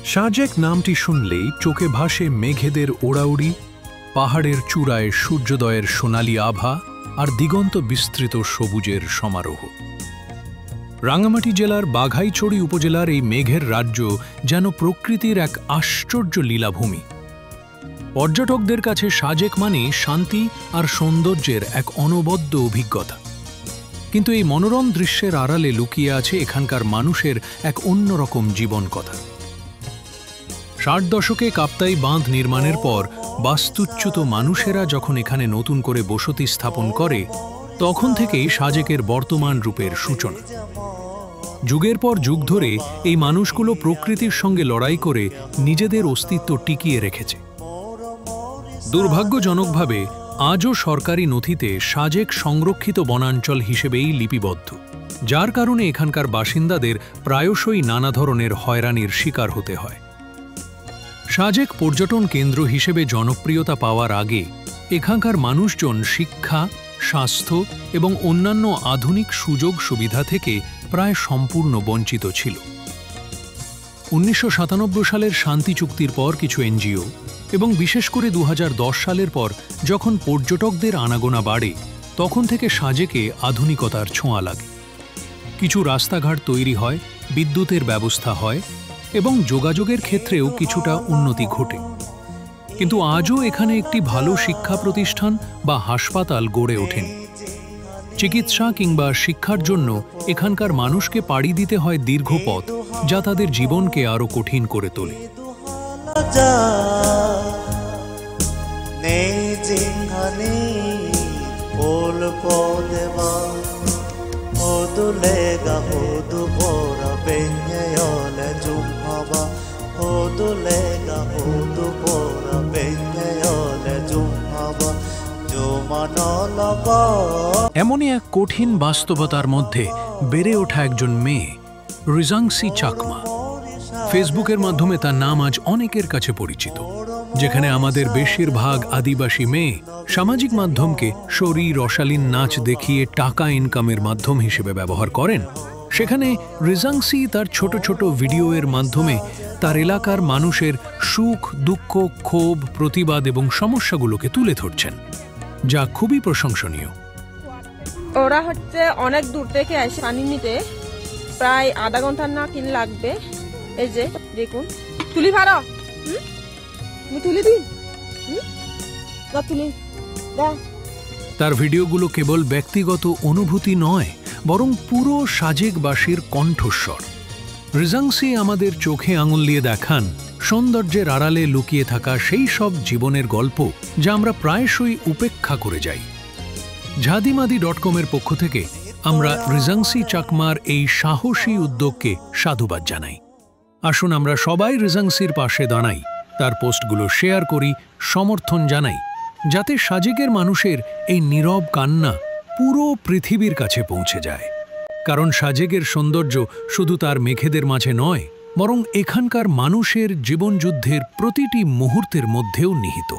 সাজেক নামটি শুনলেই চোখে ভাসে মেঘেদের ওড়াউড়ি, পাহাড়ের চূড়ায় সূর্যোদয়ের সোনালি আভা আর দিগন্ত বিস্তৃত সবুজের সমারোহ। রাঙ্গামাটি জেলার বাঘাইছড়ি উপজেলার এই মেঘের রাজ্য যেন প্রকৃতির এক আশ্চর্য লীলাভূমি। পর্যটকদের কাছে সাজেক মানে শান্তি আর সৌন্দর্যের এক অনবদ্য অভিজ্ঞতা। কিন্তু এই মনোরম দৃশ্যের আড়ালে লুকিয়ে আছে এখানকার মানুষের এক অন্যরকম জীবন কথা। ৬০ দশকে কাপ্তাই বাঁধ নির্মাণের পর বাস্তুচ্যুত মানুষেরা যখন এখানে নতুন করে বসতি স্থাপন করে, তখন থেকেই সাজেকের বর্তমান রূপের সূচনা। যুগের পর যুগ ধরে এই মানুষগুলো প্রকৃতির সঙ্গে লড়াই করে নিজেদের অস্তিত্ব টিকিয়ে রেখেছে। দুর্ভাগ্যজনকভাবে আজও সরকারি নথিতে সাজেক সংরক্ষিত বনাঞ্চল হিসেবেই লিপিবদ্ধ, যার কারণে এখানকার বাসিন্দাদের প্রায়শই নানা ধরনের হয়রানির শিকার হতে হয়। সাজেক পর্যটন কেন্দ্র হিসেবে জনপ্রিয়তা পাওয়ার আগে এখানকার মানুষজন শিক্ষা, স্বাস্থ্য এবং অন্যান্য আধুনিক সুযোগ সুবিধা থেকে প্রায় সম্পূর্ণ বঞ্চিত ছিল। ১৯৯৭ সালের শান্তি চুক্তির পর কিছু এনজিও এবং বিশেষ করে ২০১০ সালের পর যখন পর্যটকদের আনাগোনা বাড়ে, তখন থেকে সাজেকে আধুনিকতার ছোঁয়া লাগে। কিছু রাস্তাঘাট তৈরি হয়, বিদ্যুতের ব্যবস্থা হয় এবং যোগাযোগের ক্ষেত্রেও কিছুটা উন্নতি ঘটে। কিন্তু আজও এখানে একটি ভালো শিক্ষা প্রতিষ্ঠান বা হাসপাতাল গড়ে ওঠেনি। চিকিৎসা কিংবা শিক্ষার জন্য এখানকার মানুষকে পাড়ি দিতে হয় দীর্ঘ পথ, যা তাদের জীবনকে আরও কঠিন করে তোলে। এমনই এক কঠিন বাস্তবতার মধ্যে বেড়ে ওঠা একজন মেয়ে, রিজাংসি চাকমা। ফেসবুকের মাধ্যমে তার নাম আজ অনেকের কাছে পরিচিত। যেখানে আমাদের বেশিরভাগ আদিবাসী মেয়ে সামাজিক মাধ্যমকে শরীর অশালীন নাচ দেখিয়ে টাকা ইনকামের মাধ্যম হিসেবে ব্যবহার করেন, সেখানে রিজাংসি তার ছোট ছোট ভিডিওর মাধ্যমে তার এলাকার মানুষের সুখ, দুঃখ, ক্ষোভ, প্রতিবাদ এবং সমস্যাগুলোকে তুলে ধরছেন, যা খুবই প্রশংসনীয়। ওরা অনেক দূর থেকে এসে পানি নিতে প্রায় আধা ঘন্টার না কিন লাগবে। এই যে দেখুন, তুলি ভাড়া তুলি দিন তুলি। তার ভিডিওগুলো কেবল ব্যক্তিগত অনুভূতি নয়, বরং পুরো সাজেকবাসীর কণ্ঠস্বর। রিজাংসি আমাদের চোখে আঙুল দিয়ে দেখান সৌন্দর্যের আড়ালে লুকিয়ে থাকা সেই সব জীবনের গল্প যা আমরা প্রায়শই উপেক্ষা করে যাই। ঝাদিমাদি.com-এর পক্ষ থেকে আমরা রিজাংসি চাকমার এই সাহসী উদ্যোগকে সাধুবাদ জানাই। আসুন আমরা সবাই রিজাংসির পাশে দাঁড়াই, তার পোস্টগুলো শেয়ার করি, সমর্থন জানাই, যাতে সাজেকের মানুষের এই নীরব কান্না পুরো পৃথিবীর কাছে পৌঁছে যায়। কারণ সাজেকের সৌন্দর্য শুধু তার মেঘেদের মাঝে নয়, বরং এখানকার মানুষের জীবনযুদ্ধের প্রতিটি মুহূর্তের মধ্যেও নিহিত।